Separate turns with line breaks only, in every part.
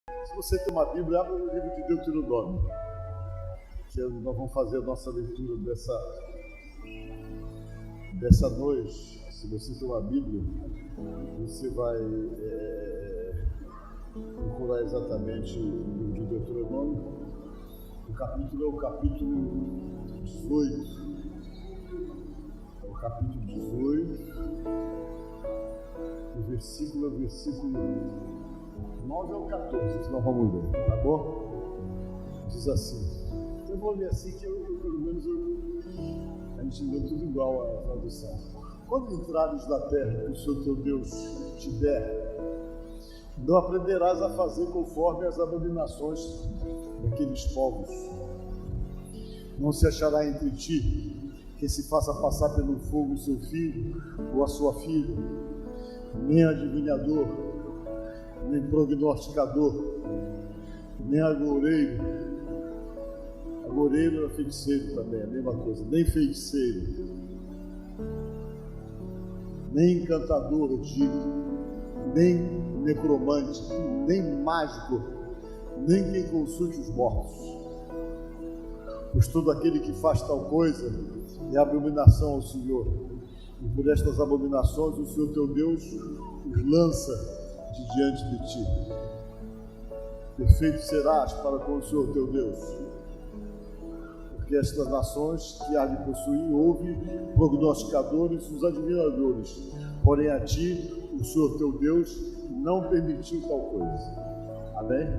Se você tem uma Bíblia, abre o livro de Deuteronômio. Nós vamos fazer a nossa leitura dessa noite. Se você tem uma Bíblia, você vai procurar exatamente o livro de Deuteronômio. O capítulo é o capítulo 18. É o capítulo 18. O versículo é o versículo 9 ao 14, que nós vamos ler, tá bom? Diz assim. Eu vou ler assim que pelo menos a gente lê tudo igual a tradução. Quando entrares na terra que o Senhor teu Deus te der, não aprenderás a fazer conforme as abominações daqueles povos. Não se achará entre ti que se faça passar pelo fogo o seu filho ou a sua filha, nem adivinhador, nem prognosticador, nem agoureiro. Agoureiro é feiticeiro também, a mesma coisa. Nem feiticeiro, nem encantador, eu digo, nem necromante, nem mágico, nem quem consulte os mortos. Pois todo aquele que faz tal coisa é abominação ao Senhor. E por estas abominações o Senhor teu Deus os lança de diante de ti. Perfeito serás para com o Senhor teu Deus. Porque estas nações que há de possuir houve prognosticadores e os adivinhadores. Porém a ti, o Senhor teu Deus, não permitiu tal coisa. Amém?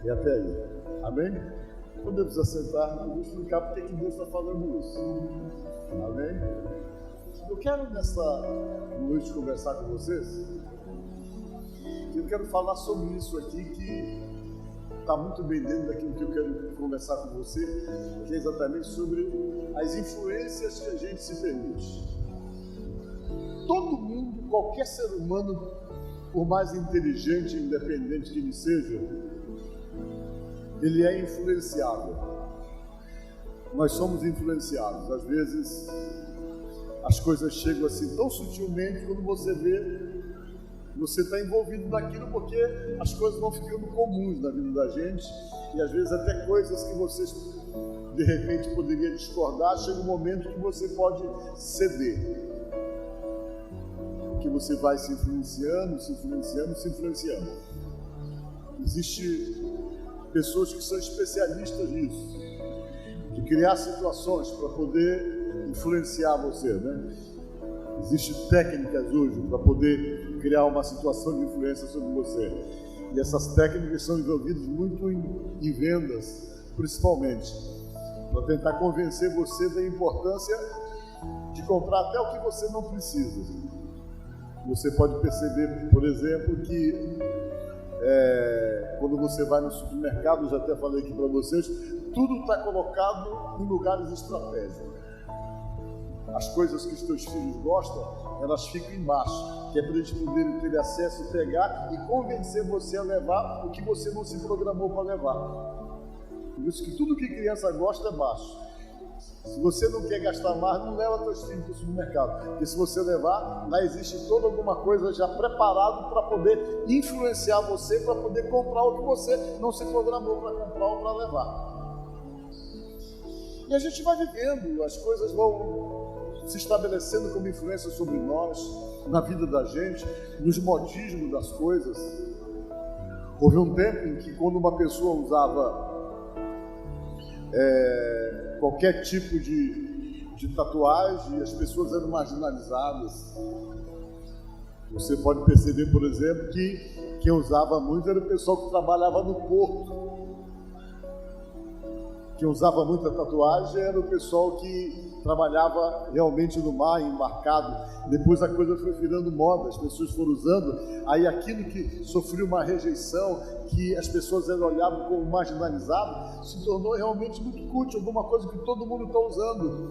E até aí. Amém? Podemos assentar. Eu vou explicar porque que Deus está falando isso. Amém? Eu quero nessa noite conversar com vocês. Eu quero falar sobre isso aqui que está muito bem dentro daquilo que eu quero conversar com você, que é exatamente sobre as influências que a gente se permite. Todo mundo, qualquer ser humano, por mais inteligente e independente que ele seja, ele é influenciável. Nós somos influenciados. Às vezes, as coisas chegam assim tão sutilmente, quando você vê, você está envolvido naquilo porque as coisas vão ficando comuns na vida da gente e às vezes até coisas que você de repente poderia discordar, chega um momento que você pode ceder, que você vai se influenciando. Existem pessoas que são especialistas nisso, de criar situações para poder influenciar você, né? Existem técnicas hoje para poder criar uma situação de influência sobre você. E essas técnicas são envolvidas muito em vendas, principalmente, para tentar convencer você da importância de comprar até o que você não precisa. Você pode perceber, por exemplo, que quando você vai no supermercado, eu já até falei aqui para vocês, tudo está colocado em lugares estratégicos. As coisas que os teus filhos gostam, elas ficam embaixo, que é para eles poderem ter acesso, pegar e convencer você a levar o que você não se programou para levar. Por isso que tudo que criança gosta é baixo. Se você não quer gastar mais, não leva teus filhos para o supermercado, porque se você levar, lá existe toda alguma coisa já preparado para poder influenciar você, para poder comprar o que você não se programou para comprar ou para levar. E a gente vai vivendo, as coisas vão se estabelecendo como influência sobre nós, na vida da gente, nos modismos das coisas. Houve um tempo em que quando uma pessoa usava qualquer tipo de tatuagem, as pessoas eram marginalizadas. Você pode perceber, por exemplo, que quem usava muito era o pessoal que trabalhava no porto. Quem usava muita tatuagem era o pessoal que trabalhava realmente no mar, embarcado. Depois a coisa foi virando moda, as pessoas foram usando, aí aquilo que sofreu uma rejeição, que as pessoas eram olhadas como marginalizado, se tornou realmente muito útil, alguma coisa que todo mundo está usando.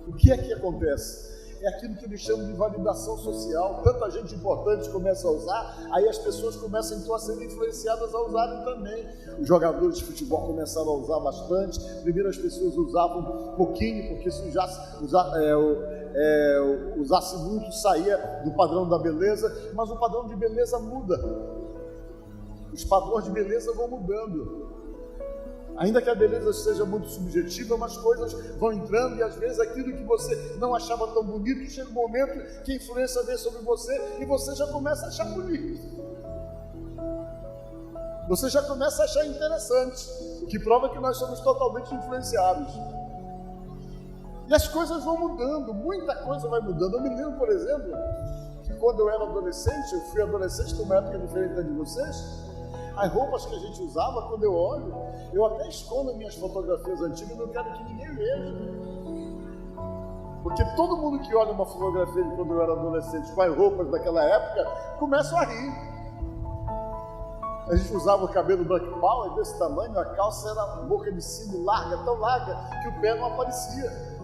O que é que acontece? É aquilo que eles chamam de validação social. Tanta gente importante começa a usar, aí as pessoas começam então a ser influenciadas a usarem também. Os jogadores de futebol começaram a usar bastante. Primeiro as pessoas usavam um pouquinho, porque se usasse muito saía do padrão da beleza, mas o padrão de beleza muda. os padrões de beleza vão mudando. Ainda que a beleza seja muito subjetiva, mas coisas vão entrando e às vezes aquilo que você não achava tão bonito, chega um momento que a influência vem sobre você e você já começa a achar bonito. Você já começa a achar interessante, o que prova que nós somos totalmente influenciáveis. E as coisas vão mudando, muita coisa vai mudando. Eu me lembro, por exemplo, que quando eu era adolescente, eu fui adolescente numa época diferente da de vocês, as roupas que a gente usava, quando eu olho, eu até escondo minhas fotografias antigas, não quero que ninguém veja. Porque todo mundo que olha uma fotografia de quando eu era adolescente com as roupas daquela época, começa a rir. A gente usava o cabelo black power desse tamanho, a calça era boca de sino larga, tão larga, que o pé não aparecia.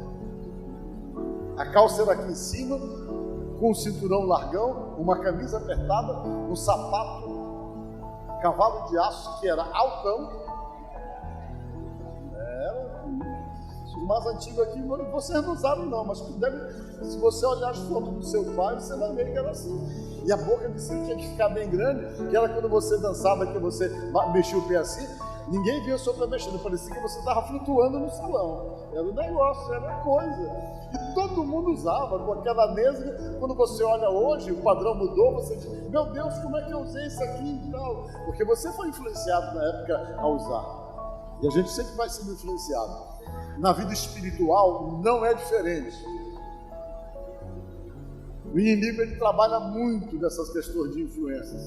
A calça era aqui em cima, com um cinturão largão, uma camisa apertada, um sapato cavalo de aço, que era altão. Os mais antigos aqui, vocês não usaram não, mas se você olhar as fotos do seu pai, você vai ver que era assim. E a boca de sino tinha que ficar bem grande, que era quando você dançava, que você mexia o pé assim, ninguém via o seu pé mexendo, parecia que você estava flutuando no salão. Era um negócio, era uma coisa. E todo mundo usava, com aquela nesga. Quando você olha hoje, o padrão mudou, você diz, meu Deus, como é que eu usei isso aqui e tal? Porque você foi influenciado na época a usar. E a gente sempre vai sendo influenciado. Na vida espiritual não é diferente. O inimigo, ele trabalha muito nessas questões de influências.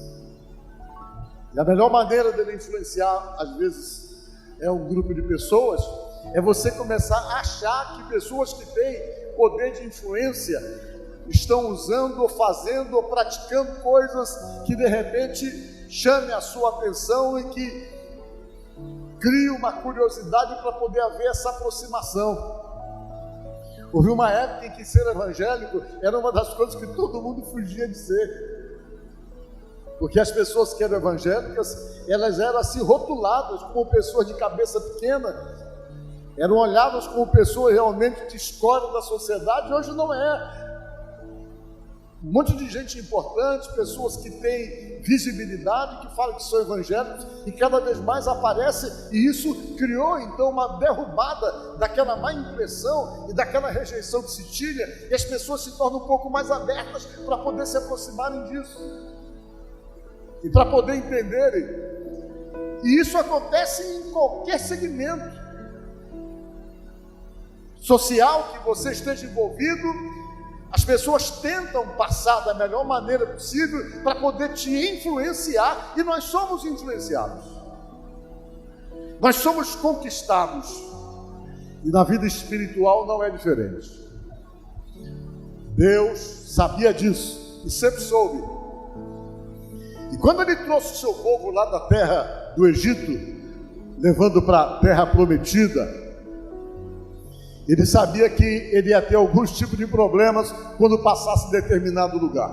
E a melhor maneira dele influenciar, às vezes, é um grupo de pessoas, é você começar a achar que pessoas que têm poder de influência estão usando ou fazendo ou praticando coisas que de repente chamem a sua atenção e que criem uma curiosidade para poder haver essa aproximação. Houve uma época em que ser evangélico era uma das coisas que todo mundo fugia de ser. Porque as pessoas que eram evangélicas, elas eram assim rotuladas como pessoas de cabeça pequena, eram olhadas como pessoas realmente de escória da sociedade. Hoje não é. Um monte de gente importante, pessoas que têm visibilidade, que falam que são evangélicos e cada vez mais aparece, e isso criou então uma derrubada daquela má impressão e daquela rejeição que se tinha, e as pessoas se tornam um pouco mais abertas para poder se aproximarem disso e para poder entenderem. E isso acontece em qualquer segmento social que você esteja envolvido. As pessoas tentam passar da melhor maneira possível para poder te influenciar, e nós somos influenciados, nós somos conquistados, e na vida espiritual não é diferente. Deus sabia disso e sempre soube, e quando Ele trouxe o seu povo lá da terra do Egito, levando para a terra prometida, Ele sabia que ele ia ter alguns tipos de problemas quando passasse em determinado lugar.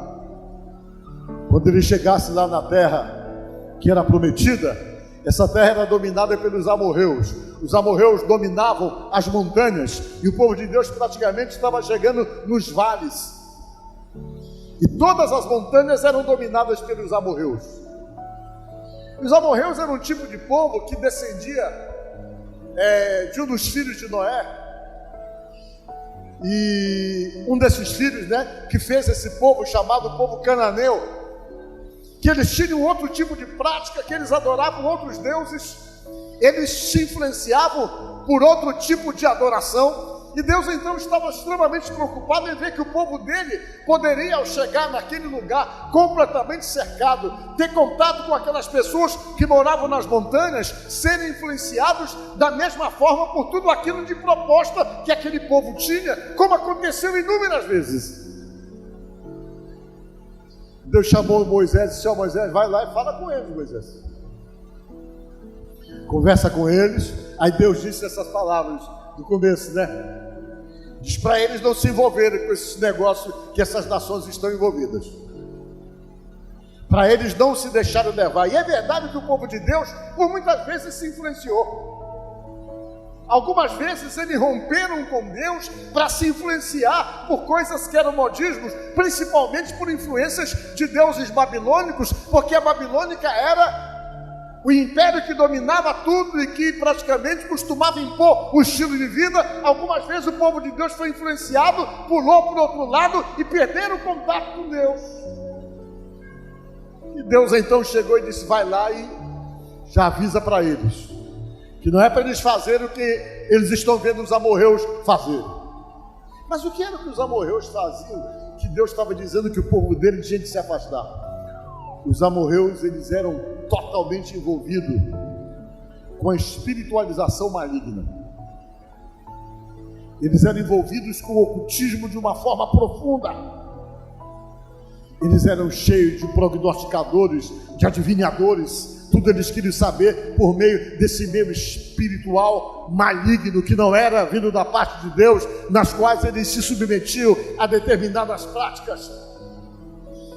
Quando ele chegasse lá na terra que era prometida, essa terra era dominada pelos amorreus. Os amorreus dominavam as montanhas e o povo de Deus praticamente estava chegando nos vales. E todas as montanhas eram dominadas pelos amorreus. Os amorreus eram um tipo de povo que descendia de um dos filhos de Noé. E um desses filhos, que fez esse povo chamado povo cananeu, que eles tinham outro tipo de prática, que eles adoravam outros deuses, eles se influenciavam por outro tipo de adoração. E Deus então estava extremamente preocupado em ver que o povo dele poderia, ao chegar naquele lugar completamente cercado, ter contato com aquelas pessoas que moravam nas montanhas, serem influenciados da mesma forma por tudo aquilo de proposta que aquele povo tinha, como aconteceu inúmeras vezes. Deus chamou Moisés e disse: Moisés, vai lá e fala com eles, Moisés. Conversa com eles. Aí Deus disse essas palavras do começo, diz para eles não se envolverem com esses negócios que essas nações estão envolvidas, para eles não se deixarem levar. E é verdade que o povo de Deus, por muitas vezes, se influenciou. Algumas vezes eles romperam com Deus para se influenciar por coisas que eram modismos, principalmente por influências de deuses babilônicos, porque a babilônica era o império que dominava tudo e que praticamente costumava impor o estilo de vida. Algumas vezes o povo de Deus foi influenciado, pulou para o outro lado e perderam o contato com Deus. E Deus então chegou e disse: vai lá e já avisa para eles que não é para eles fazerem o que eles estão vendo os amorreus fazerem. Mas o que era que os amorreus faziam que Deus estava dizendo que o povo dele tinha de se afastar? Os amorreus, eles eram totalmente envolvidos com a espiritualização maligna. Eles eram envolvidos com o ocultismo de uma forma profunda. Eles eram cheios de prognosticadores, de adivinhadores. Tudo eles queriam saber por meio desse meio espiritual maligno, que não era vindo da parte de Deus, nas quais eles se submetiam a determinadas práticas.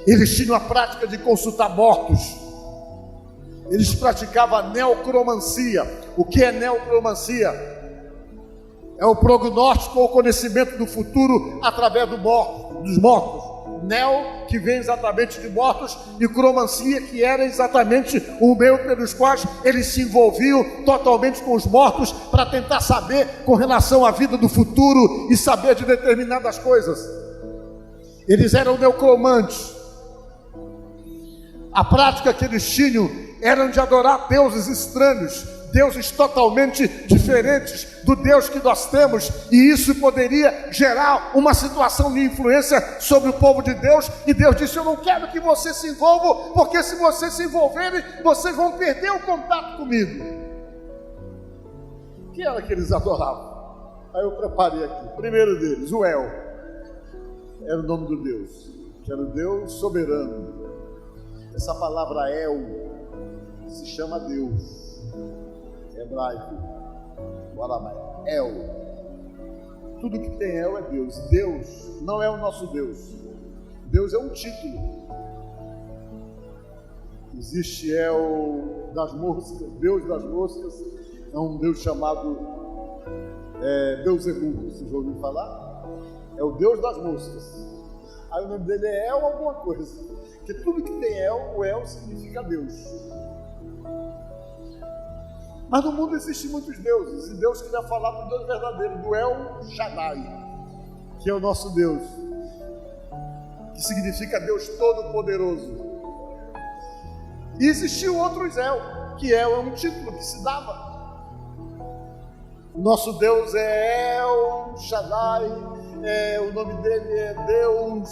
Eles tinham a prática de consultar mortos. Eles praticavam a neocromancia. O que é neocromancia? É o prognóstico ou conhecimento do futuro através dos mortos. Neo, que vem exatamente de mortos, e cromancia, que era exatamente o meio pelos quais eles se envolviam totalmente com os mortos, para tentar saber com relação à vida do futuro e saber de determinadas coisas. Eles eram neocromantes. A prática que eles tinham era de adorar deuses estranhos, deuses totalmente diferentes do Deus que nós temos, e isso poderia gerar uma situação de influência sobre o povo de Deus. E Deus disse: eu não quero que você se envolva, porque se vocês se envolverem, vocês vão perder o contato comigo. O que era que eles adoravam? Aí eu preparei aqui. O primeiro deles, o El, era o nome do Deus, que era o Deus soberano. Essa palavra El se chama Deus, hebraico, o aramaico, El. Tudo que tem El é Deus. Deus não é o nosso Deus. Deus é um título. Existe El das moscas. Deus das moscas é um Deus chamado Beuzebu. Vocês já ouviram falar? É o Deus das moscas. Aí o nome dele é El alguma coisa. Porque tudo que tem El, o El significa Deus. Mas no mundo existem muitos deuses, e Deus queria falar do Deus verdadeiro, do El Shaddai, que é o nosso Deus, que significa Deus Todo-Poderoso. E existiam outros El, que El é um título que se dava. O nosso Deus é El Shaddai, o nome dele é Deus,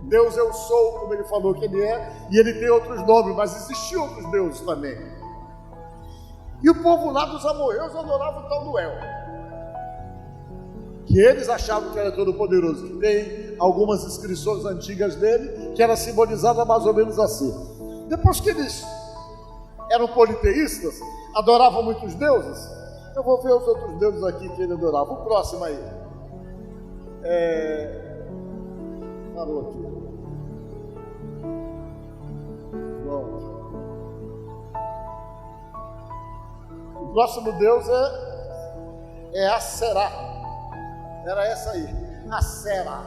Deus eu sou, como ele falou que ele é, e ele tem outros nomes, mas existiam outros deuses também. E o povo lá dos amorreus adorava o tal do El, que eles achavam que era todo poderoso, que tem algumas inscrições antigas dele, que era simbolizada mais ou menos assim. Depois que eles eram politeístas, adoravam muitos deuses, eu vou ver os outros deuses aqui que ele adorava. O próximo aí. Parou aqui. O próximo Deus é Aserá. Era essa aí, Aserá.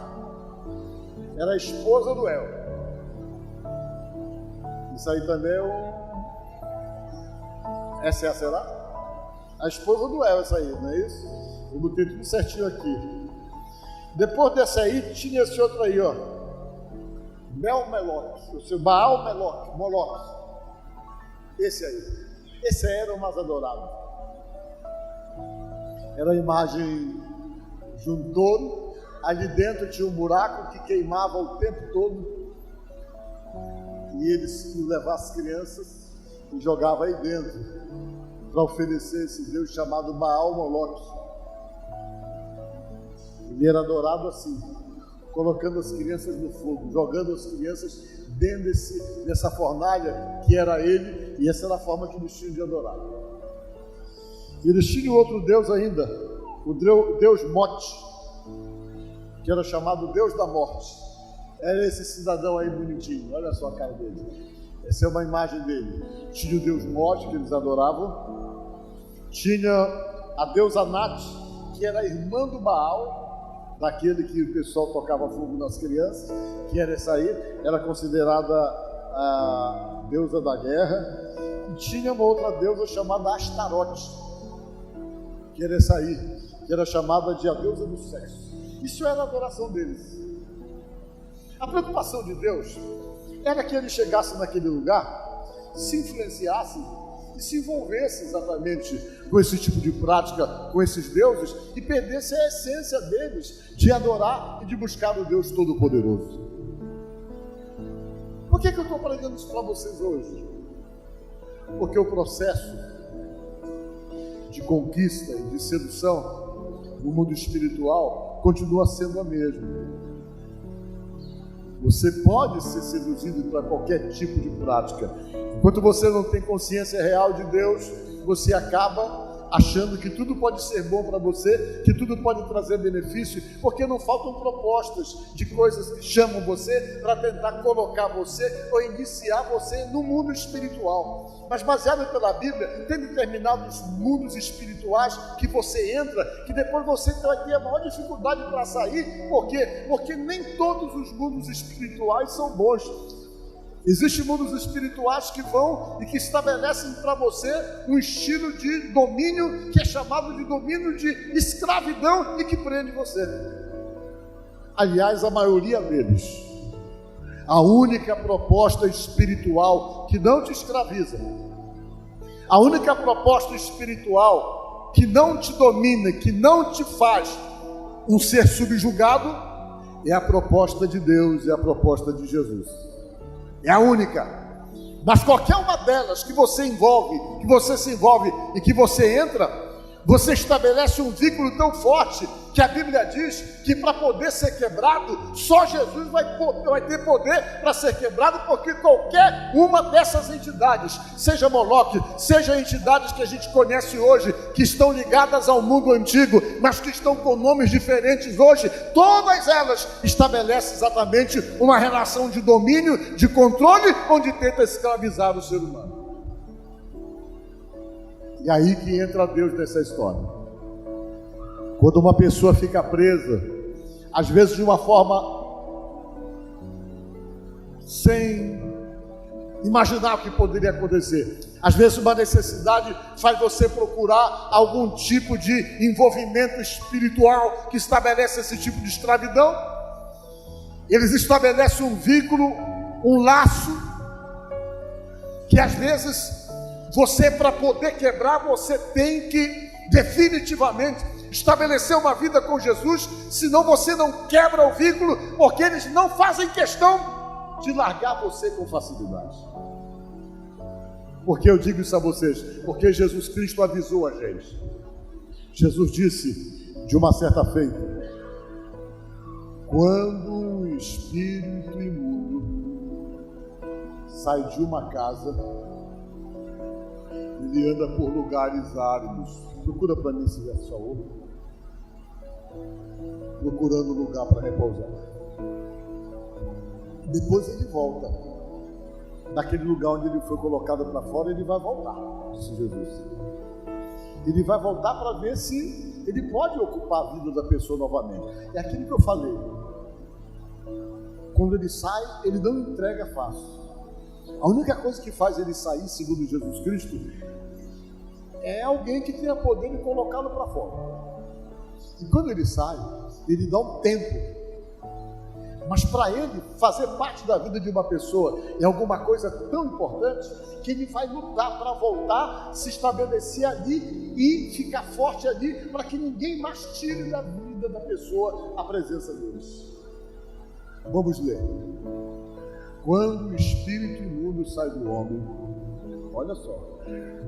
Era a esposa do El. Isso aí também é essa é Aserá? A esposa do El, essa aí, não é isso? Eu botei tudo certinho aqui. Depois dessa aí, tinha esse outro aí, ó. Mel-Meloque, o seu Baal-Meloque, Moloque. Esse aí. Esse aí era o mais adorado. Era a imagem de um touro. Ali dentro tinha um buraco que queimava o tempo todo. E eles levavam as crianças e jogavam aí dentro para oferecer esse Deus chamado Baal-Moloque. Ele era adorado assim, colocando as crianças no fogo, jogando as crianças dentro dessa fornalha que era ele, e essa era a forma que eles tinham de adorar. E eles tinham outro Deus ainda, o Deus Mote, que era chamado Deus da Morte. Era esse cidadão aí bonitinho, olha só a cara dele. Essa é uma imagem dele. Tinha o Deus Mote, que eles adoravam. Tinha a deusa Nat, que era a irmã do Baal, daquele que o pessoal tocava fogo nas crianças, que era essa aí, era considerada a deusa da guerra, e tinha uma outra deusa chamada Astarote, que era chamada de a deusa do sexo. Isso era a adoração deles. A preocupação de Deus era que ele chegasse naquele lugar, se influenciasse e se envolvesse exatamente com esse tipo de prática, com esses deuses, e perdesse a essência deles de adorar e de buscar o Deus Todo-Poderoso. Por que eu estou pregando isso para vocês hoje? Porque o processo de conquista e de sedução no mundo espiritual continua sendo a mesma. Você pode ser seduzido para qualquer tipo de prática. Enquanto você não tem consciência real de Deus, você acaba achando que tudo pode ser bom para você, que tudo pode trazer benefício, porque não faltam propostas de coisas que chamam você para tentar colocar você ou iniciar você no mundo espiritual. Mas baseado pela Bíblia, tem determinados mundos espirituais que você entra, que depois você vai ter a maior dificuldade para sair. Por quê? Porque nem todos os mundos espirituais são bons. Existem mundos espirituais que vão e que estabelecem para você um estilo de domínio que é chamado de domínio de escravidão e que prende você. Aliás, a maioria deles, a única proposta espiritual que não te escraviza, a única proposta espiritual que não te domina, que não te faz um ser subjugado, é a proposta de Deus, é a proposta de Jesus. É a única. Mas qualquer uma delas que você se envolve e que você entra, você estabelece um vínculo tão forte que a Bíblia diz que para poder ser quebrado, só Jesus vai ter poder para ser quebrado, porque qualquer uma dessas entidades, seja Moloque, seja entidades que a gente conhece hoje, que estão ligadas ao mundo antigo, mas que estão com nomes diferentes hoje, todas elas estabelecem exatamente uma relação de domínio, de controle, onde tenta escravizar o ser humano. E aí que entra Deus nessa história. Quando uma pessoa fica presa, às vezes de uma forma sem imaginar o que poderia acontecer, às vezes uma necessidade faz você procurar algum tipo de envolvimento espiritual que estabelece esse tipo de escravidão. Eles estabelecem um vínculo, um laço, que às vezes você, para poder quebrar, você tem que definitivamente estabelecer uma vida com Jesus, senão você não quebra o vínculo, porque eles não fazem questão de largar você com facilidade. Por que eu digo isso a vocês? Porque Jesus Cristo avisou a gente. Jesus disse de uma certa feita: quando um espírito imundo sai de uma casa, ele anda por lugares áridos. Procura para mim esse verso, favor. Procurando lugar para repousar. Depois ele volta. Naquele lugar onde ele foi colocado para fora, ele vai voltar, disse Jesus. Ele vai voltar para ver se ele pode ocupar a vida da pessoa novamente. É aquilo que eu falei. Quando ele sai, ele não entrega fácil. A única coisa que faz ele sair, segundo Jesus Cristo, é alguém que tenha poder de colocá-lo para fora. E quando ele sai, ele dá um tempo. Mas para ele, fazer parte da vida de uma pessoa é alguma coisa tão importante que ele vai lutar para voltar, se estabelecer ali e ficar forte ali, para que ninguém mais tire da vida da pessoa a presença deles. Vamos ler. Quando o espírito imundo sai do homem, olha só,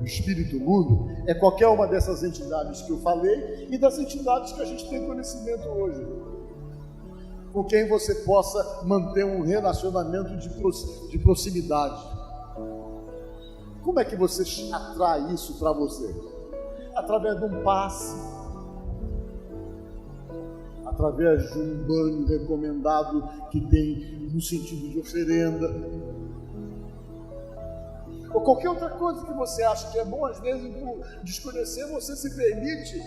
o espírito imundo é qualquer uma dessas entidades que eu falei e das entidades que a gente tem conhecimento hoje, com quem você possa manter um relacionamento de proximidade. Como é que você atrai isso para você? Através de um passe, através de um banho recomendado que tem um sentido de oferenda, ou qualquer outra coisa que você acha que é bom. Às vezes, por desconhecer, você se permite,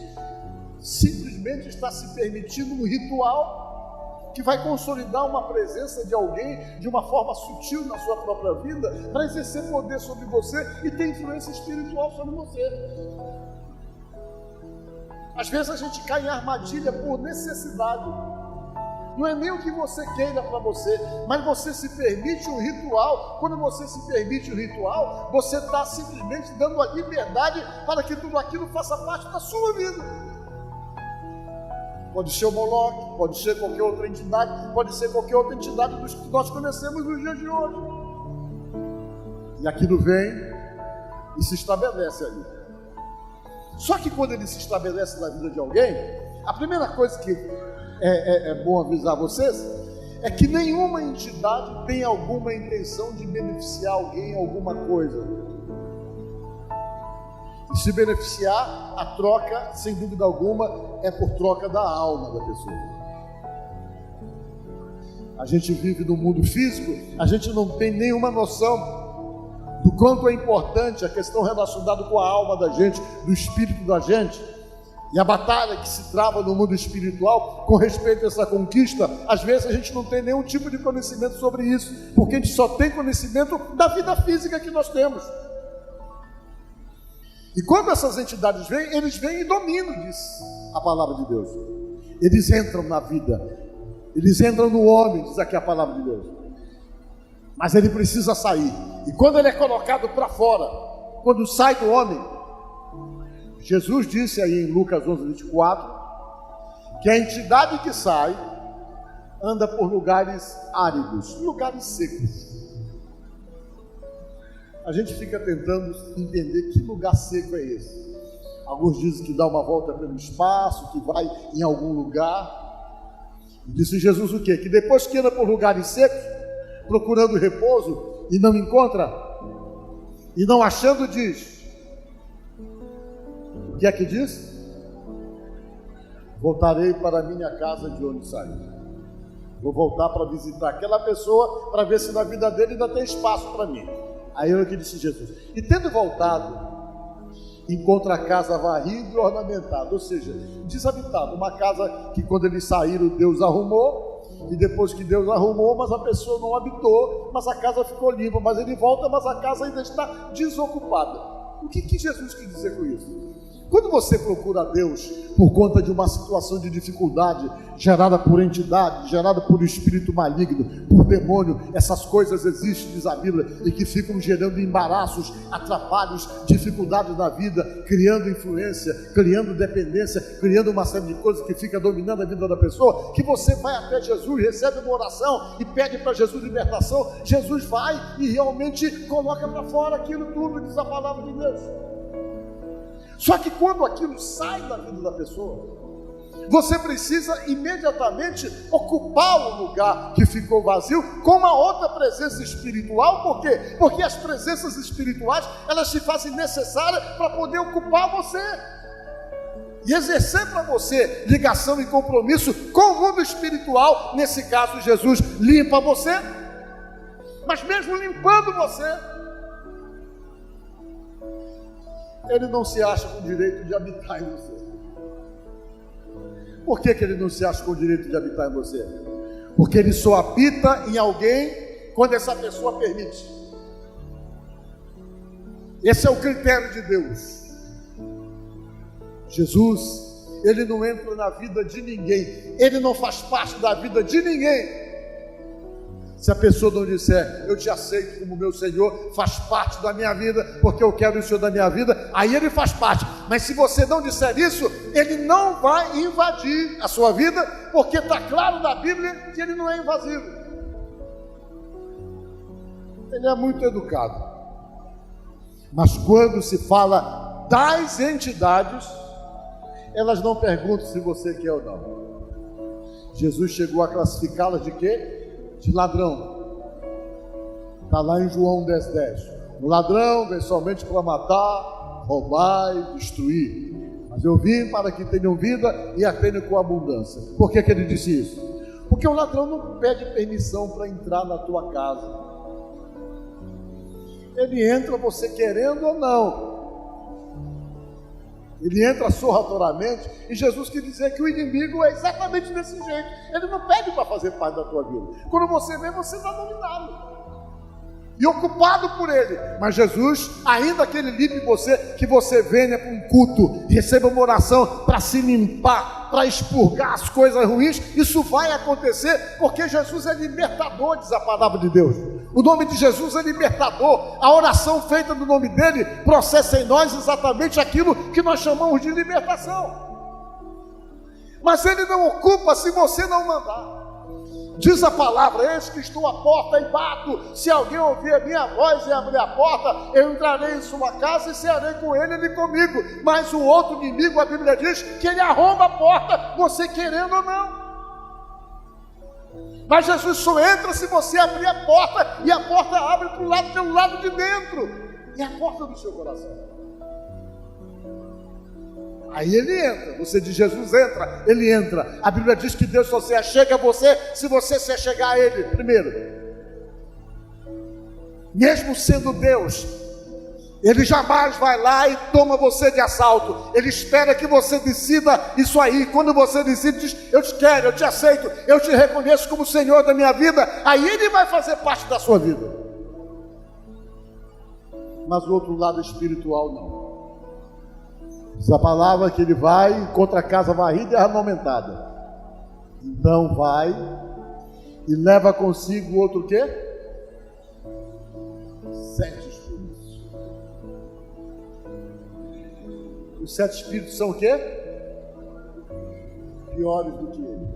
simplesmente está se permitindo um ritual que vai consolidar uma presença de alguém de uma forma sutil na sua própria vida, para exercer poder sobre você e ter influência espiritual sobre você. Às vezes a gente cai em armadilha por necessidade. Não é nem o que você queira para você, mas você se permite um ritual. Quando você se permite um ritual, você está simplesmente dando a liberdade para que tudo aquilo faça parte da sua vida. Pode ser o Moloque, pode ser qualquer outra entidade, pode ser qualquer outra entidade dos que nós conhecemos nos dias de hoje. E aquilo vem e se estabelece ali. Só que quando ele se estabelece na vida de alguém, a primeira coisa que é bom avisar vocês é que nenhuma entidade tem alguma intenção de beneficiar alguém em alguma coisa. E se beneficiar, a troca, sem dúvida alguma, é por troca da alma da pessoa. A gente vive no mundo físico, a gente não tem nenhuma noção do quanto é importante a questão relacionada com a alma da gente, do espírito da gente. E a batalha que se trava no mundo espiritual com respeito a essa conquista, às vezes a gente não tem nenhum tipo de conhecimento sobre isso, porque a gente só tem conhecimento da vida física que nós temos. E quando essas entidades vêm, eles vêm e dominam, diz a palavra de Deus. Eles entram na vida, eles entram no homem, diz aqui a palavra de Deus. Mas ele precisa sair. E quando ele é colocado para fora, quando sai do homem, Jesus disse aí em Lucas 11:24, que a entidade que sai anda por lugares áridos, lugares secos. A gente fica tentando entender que lugar seco é esse. Alguns dizem que dá uma volta pelo espaço, que vai em algum lugar. Disse Jesus o quê? Que depois que anda por lugares secos, procurando repouso e não encontra, e não achando, diz, o que é que diz? Voltarei para a minha casa de onde saí. Vou voltar para visitar aquela pessoa, para ver se na vida dele ainda tem espaço para mim. Aí é o que disse Jesus. E tendo voltado, encontra a casa varrida e ornamentada, ou seja, desabitada. Uma casa que quando eles saíram, Deus arrumou. E depois que Deus arrumou, mas a pessoa não habitou, mas a casa ficou limpa. Mas ele volta, mas a casa ainda está desocupada. O que Jesus quis dizer com isso? Quando você procura a Deus por conta de uma situação de dificuldade gerada por entidade, gerada por espírito maligno, por demônio, essas coisas existem, diz a Bíblia, e que ficam gerando embaraços, atrapalhos, dificuldades na vida, criando influência, criando dependência, criando uma série de coisas que fica dominando a vida da pessoa, que você vai até Jesus, recebe uma oração e pede para Jesus libertação. Jesus vai e realmente coloca para fora aquilo tudo, diz a palavra de Deus. Só que quando aquilo sai da vida da pessoa, você precisa imediatamente ocupar o lugar que ficou vazio com uma outra presença espiritual. Por quê? Porque as presenças espirituais, elas se fazem necessárias para poder ocupar você e exercer para você ligação e compromisso com o mundo espiritual. Nesse caso, Jesus limpa você, mas mesmo limpando você, ele não se acha com o direito de habitar em você. Por que ele não se acha com o direito de habitar em você? Porque ele só habita em alguém quando essa pessoa permite. Esse é o critério de Deus. Jesus, ele não entra na vida de ninguém, ele não faz parte da vida de ninguém se a pessoa não disser: eu te aceito como meu Senhor, faz parte da minha vida, porque eu quero o Senhor da minha vida. Aí ele faz parte. Mas se você não disser isso, ele não vai invadir a sua vida, porque está claro na Bíblia que ele não é invasivo. Ele é muito educado. Mas quando se fala das entidades, elas não perguntam se você quer ou não. Jesus chegou a classificá-las de quê? De ladrão. Está lá em João 10:10. O ladrão vem somente para matar, roubar e destruir. Mas eu vim para que tenham vida e a tenham com abundância. Por que ele disse isso? Porque o ladrão não pede permissão para entrar na tua casa. Ele entra você querendo ou não. Ele entra sorrateiramente, e Jesus quer dizer que o inimigo é exatamente desse jeito. Ele não pede para fazer parte da tua vida. Quando você vê, você está dominado e ocupado por ele. Mas Jesus, ainda que ele limpe você, que você venha para um culto, receba uma oração para se limpar, para expurgar as coisas ruins, isso vai acontecer, porque Jesus é libertador, diz a palavra de Deus. O nome de Jesus é libertador. A oração feita no nome dele processa em nós exatamente aquilo que nós chamamos de libertação. Mas ele não ocupa se você não mandar. Diz a palavra: eis que estou à porta e bato. Se alguém ouvir a minha voz e abrir a porta, eu entrarei em sua casa e cearei com ele, ele comigo. Mas o outro inimigo, a Bíblia diz que ele arromba a porta, você querendo ou não. Mas Jesus só entra se você abrir a porta, e a porta abre para o lado, pelo lado de dentro, é a porta do seu coração. Aí ele entra. Você diz: Jesus entra, ele entra. A Bíblia diz que Deus só se achega a você se você se achegar a ele primeiro. Mesmo sendo Deus, ele jamais vai lá e toma você de assalto. Ele espera que você decida isso aí. Quando você decide, diz: eu te quero, eu te aceito, eu te reconheço como Senhor da minha vida, aí ele vai fazer parte da sua vida. Mas o outro lado espiritual não. Diz a palavra que ele vai, encontra a casa varrida e ornamentada. Então vai e leva consigo outro quê? 7 espíritos. Os 7 espíritos são o quê? Piores do que ele.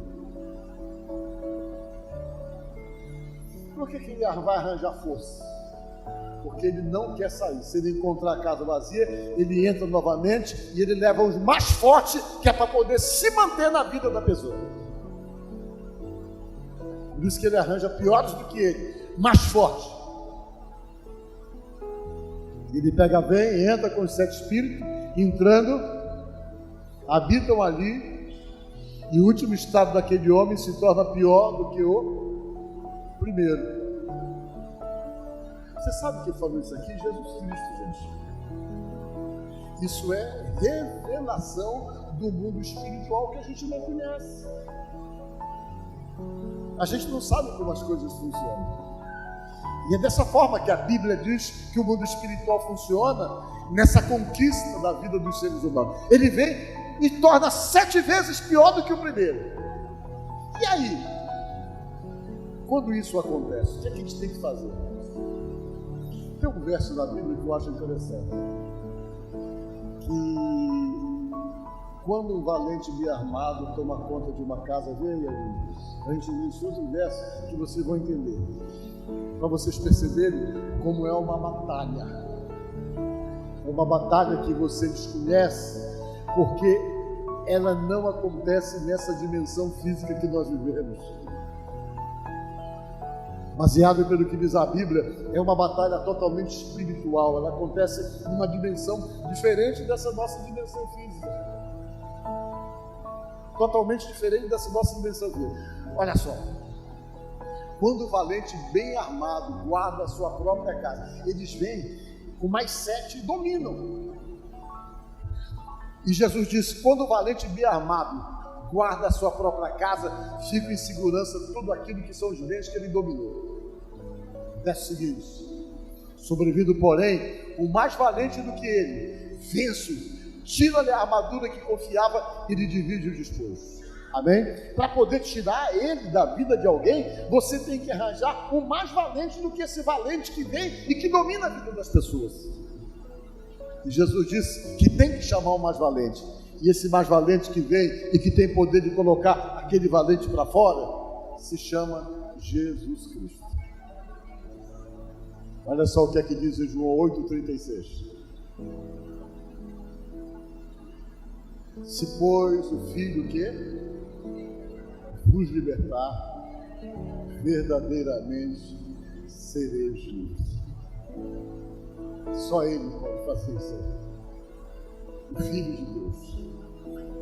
Por que ele vai arranjar força? Porque ele não quer sair. Se ele encontrar a casa vazia, ele entra novamente e ele leva os mais fortes, que é para poder se manter na vida da pessoa. Por isso que ele arranja piores do que ele, mais fortes. Ele pega bem, entra com os 7 espíritos, entrando, habitam ali, e o último estado daquele homem se torna pior do que o primeiro. Você sabe quem falou isso aqui? Jesus Cristo, gente. Isso é revelação do mundo espiritual que a gente não conhece. A gente não sabe como as coisas funcionam. E é dessa forma que a Bíblia diz que o mundo espiritual funciona, nessa conquista da vida dos seres humanos. Ele vem e torna 7 vezes pior do que o primeiro. E aí? Quando isso acontece, o que a gente tem que fazer? Tem um verso da Bíblia que eu acho interessante, que quando um valente bem armado toma conta de uma casa, veja aí, a gente lê esse outro verso que vocês vão entender, para vocês perceberem como é uma batalha. É uma batalha que você desconhece, porque ela não acontece nessa dimensão física que nós vivemos. Baseado pelo que diz a Bíblia, é uma batalha totalmente espiritual. Ela acontece numa dimensão diferente dessa nossa dimensão física. Totalmente diferente dessa nossa dimensão física. Olha só. Quando o valente bem armado guarda a sua própria casa, eles vêm com mais 7 e dominam. E Jesus disse: quando o valente bem armado guarda a sua própria casa, fica em segurança de tudo aquilo que são os bens que ele dominou. Verso seguinte: sobrevindo, porém, o mais valente do que ele, vence-o, tira-lhe a armadura que confiava e lhe divide o despojo. Amém? Para poder tirar ele da vida de alguém, você tem que arranjar um mais valente do que esse valente que vem e que domina a vida das pessoas. E Jesus disse que tem que chamar o mais valente. E esse mais valente que vem e que tem poder de colocar aquele valente para fora, se chama Jesus Cristo. Olha só o que é que diz em João 8,36. Se, pois, o Filho que vos libertar, verdadeiramente sereis livres. Só Ele pode fazer isso. O Filho de Deus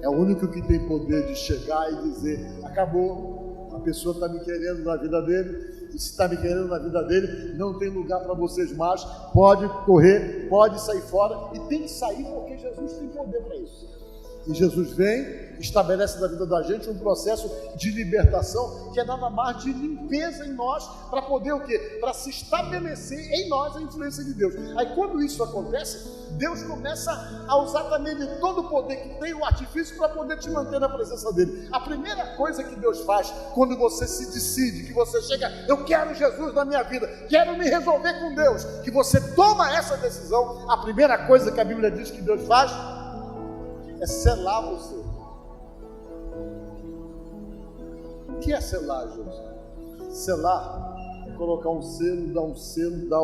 é o único que tem poder de chegar e dizer: acabou, a pessoa está me querendo na vida dele, e se está me querendo na vida dele, não tem lugar para vocês mais. Pode correr, pode sair fora, e tem que sair porque Jesus tem poder para isso. E Jesus vem, estabelece na vida da gente um processo de libertação, que é nada mais de limpeza em nós, para poder o quê? Para se estabelecer em nós a influência de Deus. Aí quando isso acontece, Deus começa a usar também de todo o poder que tem, o artifício, para poder te manter na presença dele. A primeira coisa que Deus faz, quando você se decide, que você chega, eu quero Jesus na minha vida, quero me resolver com Deus, que você toma essa decisão, a primeira coisa que a Bíblia diz que Deus faz, é selar você. O que é selar, gente? Selar é colocar um selo, dar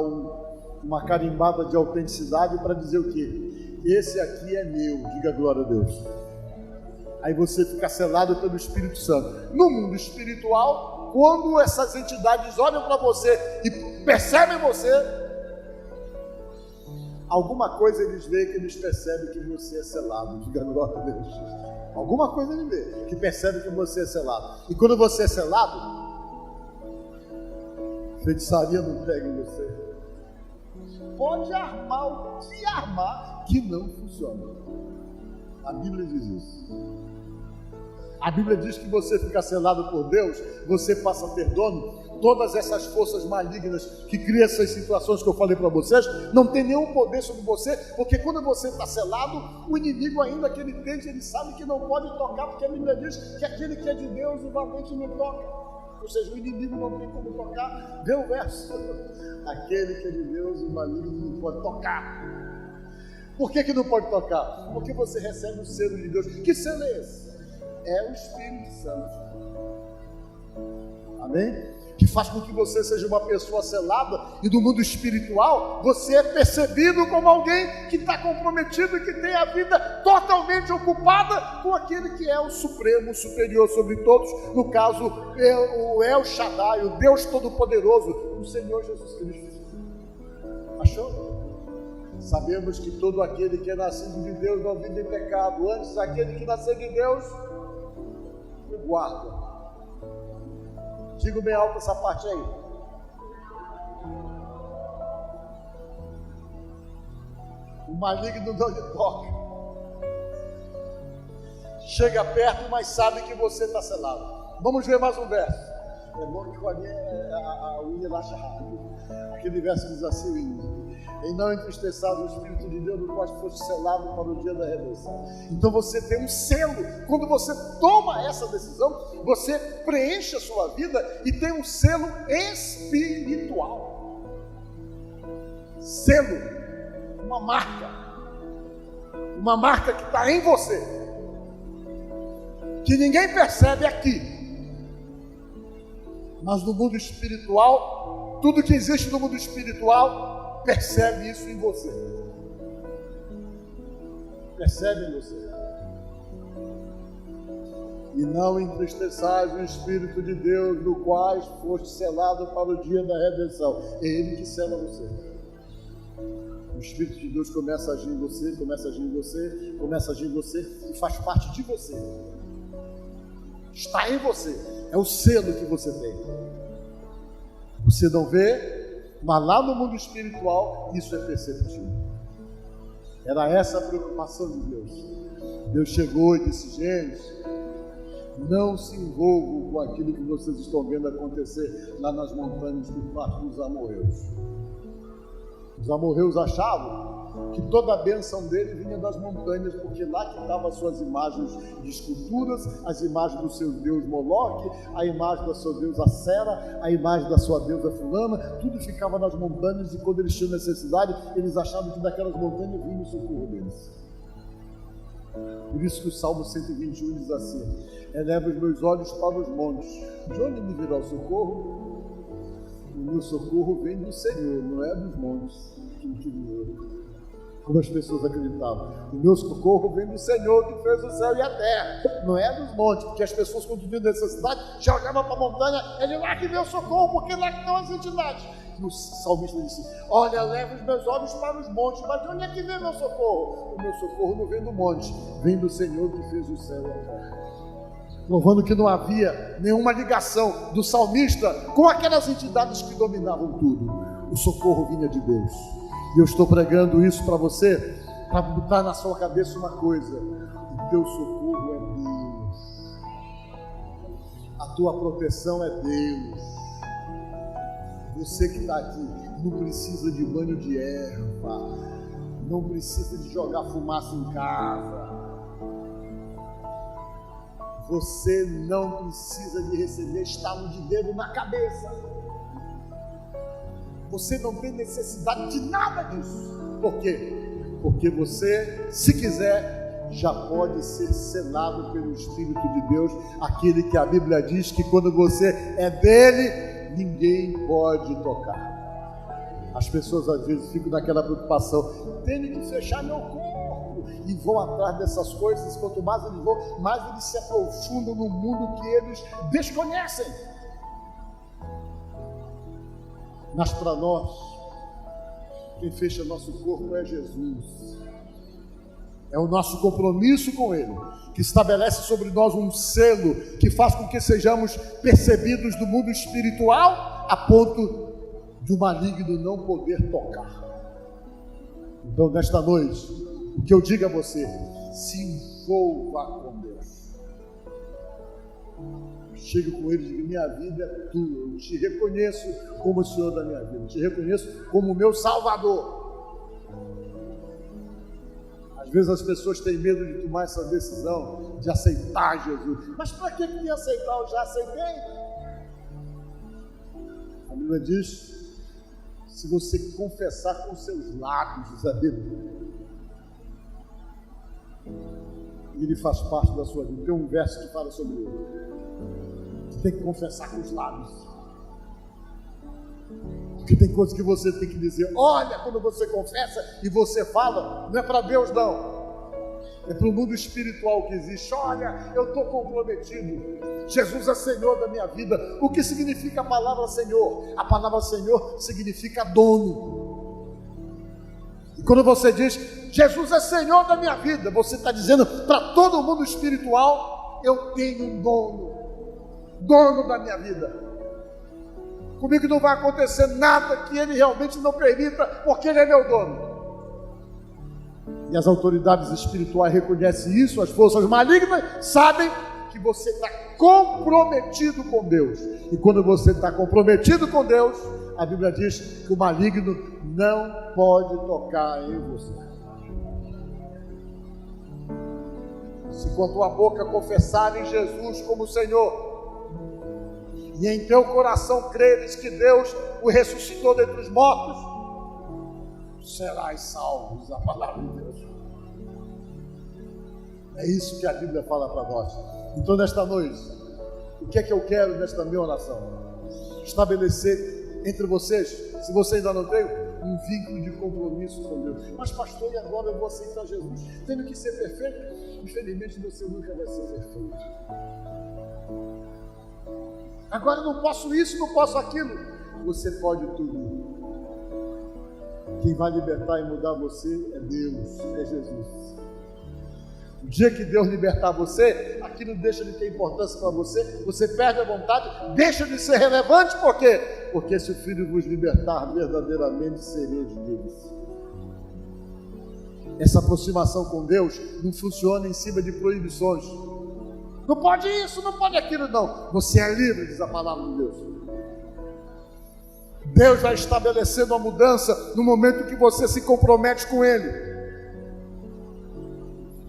uma carimbada de autenticidade para dizer o quê? Esse aqui é meu, diga glória a Deus. Aí você fica selado pelo Espírito Santo. No mundo espiritual, quando essas entidades olham para você e percebem você, alguma coisa eles veem que eles percebem que você é selado, diga glória a Deus. Alguma coisa eles veem que percebem que você é selado. E quando você é selado, feitiçaria não pega em você. Pode armar o que armar que não funciona. A Bíblia diz isso. A Bíblia diz que você fica selado por Deus, você passa a ter dono. Todas essas forças malignas que criam essas situações que eu falei para vocês, não tem nenhum poder sobre você, porque quando você está selado, o inimigo ainda que ele tente, ele sabe que não pode tocar, porque a Bíblia diz que aquele que é de Deus, o valente não toca. Ou seja, o inimigo não tem como tocar. Vê o verso. Aquele que é de Deus, o maligno não pode tocar. Por que não pode tocar? Porque você recebe o selo de Deus. Que selo é esse? É o Espírito Santo. Amém? Que faz com que você seja uma pessoa selada, e do mundo espiritual você é percebido como alguém que está comprometido e que tem a vida totalmente ocupada com aquele que é o supremo, o superior sobre todos, no caso o El Shaddai, o Deus Todo-Poderoso, o Senhor Jesus Cristo. Achou? Sabemos que todo aquele que é nascido de Deus não vive em pecado, antes aquele que nasceu de Deus o guarda. Digo bem alto essa parte aí. O maligno não lhe toca. Chega perto, mas sabe que você está selado. Vamos ver mais um verso. É bom que com a William acha rápido. Aquele verso diz assim, William: e não entristeçais o Espírito de Deus, no qual foste selado para o dia da redenção. Então você tem um selo. Quando você toma essa decisão, você preenche a sua vida e tem um selo espiritual. Selo, uma marca que está em você, que ninguém percebe aqui, mas no mundo espiritual, tudo que existe no mundo espiritual percebe isso em você. Percebe em você. E não entristeçais o Espírito de Deus, no qual foste selado para o dia da redenção. É Ele que sela você. O Espírito de Deus começa a agir em você, começa a agir em você, começa a agir em você e faz parte de você. Está em você. É o selo que você tem. Você não vê, mas lá no mundo espiritual, isso é perceptível. Era essa a preocupação de Deus. Deus chegou e disse: gente, não se envolvam com aquilo que vocês estão vendo acontecer lá nas montanhas por parte dos amorreus. Os amorreus achavam que toda a bênção dele vinha das montanhas, porque lá que estavam as suas imagens de esculturas, as imagens do seu deus Moloque, a imagem da sua deusa Sera, a imagem da sua deusa fulana, tudo ficava nas montanhas, e quando eles tinham necessidade, eles achavam que daquelas montanhas vinha o socorro deles. Por isso que o Salmo 121 diz assim: eleva os meus olhos para os montes, de onde me virá o socorro? O meu socorro vem do Senhor, não é dos montes. Como as pessoas acreditavam. O meu socorro vem do Senhor que fez o céu e a terra, não é dos montes, porque as pessoas, quando viam necessidade, já olhavam para a montanha: é de lá que vem o socorro, porque lá que estão as entidades. E o salmista disse: olha, leva os meus olhos para os montes, mas de onde é que vem meu socorro? O meu socorro não vem do monte, vem do Senhor que fez o céu e a terra. provando que não havia nenhuma ligação do salmista com aquelas entidades que dominavam tudo. O socorro vinha de Deus. E eu estou pregando isso para você, para botar na sua cabeça uma coisa: o teu socorro é Deus, a tua proteção é Deus. Você que está aqui não precisa de banho de erva, não precisa de jogar fumaça em casa, você não precisa de receber estalo de dedo na cabeça, você não tem necessidade de nada disso. Por quê? Porque você, se quiser, já pode ser selado pelo Espírito de Deus, aquele que a Bíblia diz que quando você é dele, ninguém pode tocar. As pessoas às vezes ficam naquela preocupação: tenho que fechar meu corpo, e vão atrás dessas coisas. Quanto mais eles vão, mais eles se aprofundam no mundo que eles desconhecem. Mas para nós, quem fecha nosso corpo é Jesus. É o nosso compromisso com Ele, que estabelece sobre nós um selo, que faz com que sejamos percebidos do mundo espiritual, a ponto de o maligno não poder tocar. Então, nesta noite, o que eu digo a você: se envolva com Deus. Chega com Ele e diga: minha vida é tua, eu te reconheço como o Senhor da minha vida, eu te reconheço como o meu Salvador. Às vezes as pessoas têm medo de tomar essa decisão, de aceitar Jesus. Mas para que me aceitar? Eu já aceitei. A Bíblia diz: se você confessar com seus lábios, diz a Bíblia, ele faz parte da sua vida. Tem um verso que fala sobre ele. Você tem que confessar com os lábios. Porque tem coisas que você tem que dizer. Olha, quando você confessa e você fala, não é para Deus não, é para o mundo espiritual que existe. Olha, eu estou comprometido, Jesus é Senhor da minha vida. O que significa a palavra Senhor? A palavra Senhor significa dono. E quando você diz Jesus é Senhor da minha vida, você está dizendo para todo o mundo espiritual: eu tenho um dono da minha vida. Comigo não vai acontecer nada que Ele realmente não permita, porque Ele é meu dono. E as autoridades espirituais reconhecem isso, as forças malignas sabem que você está comprometido com Deus. E quando você está comprometido com Deus, a Bíblia diz que o maligno não pode tocar em você. Se com a tua boca confessares Jesus como Senhor, e em teu coração creres que Deus o ressuscitou dentre os mortos, serás salvo, diz a palavra de Deus. É isso que a Bíblia fala para nós. Então, nesta noite, o que é que eu quero nesta minha oração? Estabelecer entre vocês, se você ainda não tem, um vínculo de compromisso com Deus. Mas pastor, e agora eu vou aceitar Jesus? Tenho que ser perfeito? Infelizmente você nunca vai ser perfeito. Agora eu não posso isso, não posso aquilo. Você pode tudo. Quem vai libertar e mudar você é Deus, é Jesus. O dia que Deus libertar você, aquilo deixa de ter importância para você, você perde a vontade, deixa de ser relevante. Por quê? Porque se o Filho vos libertar, verdadeiramente sereis livres. Essa aproximação com Deus não funciona em cima de proibições. Não pode isso, não pode aquilo, não. Você é livre, diz a palavra de Deus. Deus vai estabelecendo a mudança no momento que você se compromete com Ele.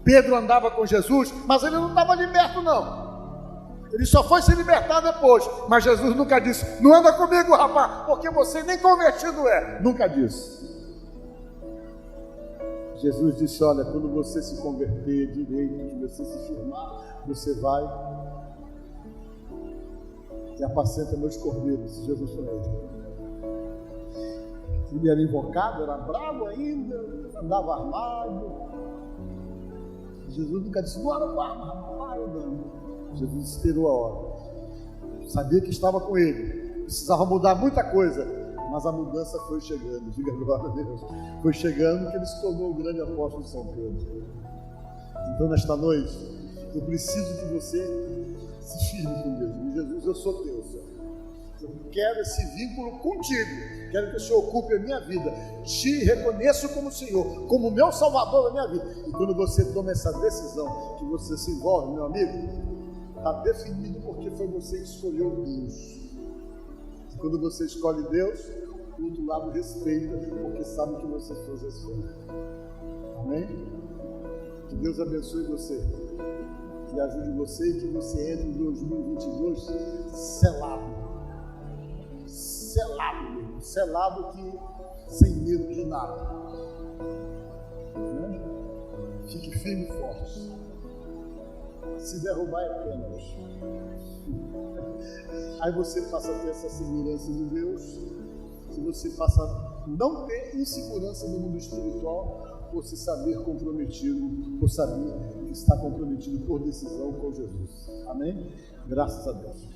Pedro andava com Jesus, mas ele não estava liberto não. Ele só foi se libertar depois. Mas Jesus nunca disse: não anda comigo, rapaz, porque você nem convertido é. Nunca disse. Jesus disse: olha, quando você se converter direito, que você se firmar, você vai e apacenta meus cordeiros. Jesus falou. Ele era invocado, era bravo ainda, andava armado. Jesus nunca disse: não anda com arma, vai andando. Jesus esperou a hora. Sabia que estava com ele. Precisava mudar muita coisa, mas a mudança foi chegando. Diga glória a Deus. Foi chegando que ele se tornou o grande apóstolo de São Pedro. Então, nesta noite, eu preciso que você se firme com Deus. Jesus, eu sou teu, Senhor. Eu quero esse vínculo contigo. Quero que o Senhor ocupe a minha vida. Te reconheço como Senhor, como meu Salvador da minha vida. E quando você toma essa decisão, que você se envolve, meu amigo, está definido porque foi você que escolheu Deus. E quando você escolhe Deus, o outro lado respeita, porque sabe que você fez a escolha. Amém? Que Deus abençoe você. Que ajude você e que você entre em 2022 selado. Selado mesmo, selado que sem medo de nada. Né? Fique firme e forte. Se derrubar é apenas. Aí você passa a ter essa segurança de Deus. Se você passa a não ter insegurança no mundo espiritual, por se saber comprometido, por saber que está comprometido por decisão com Jesus. Amém? Graças a Deus.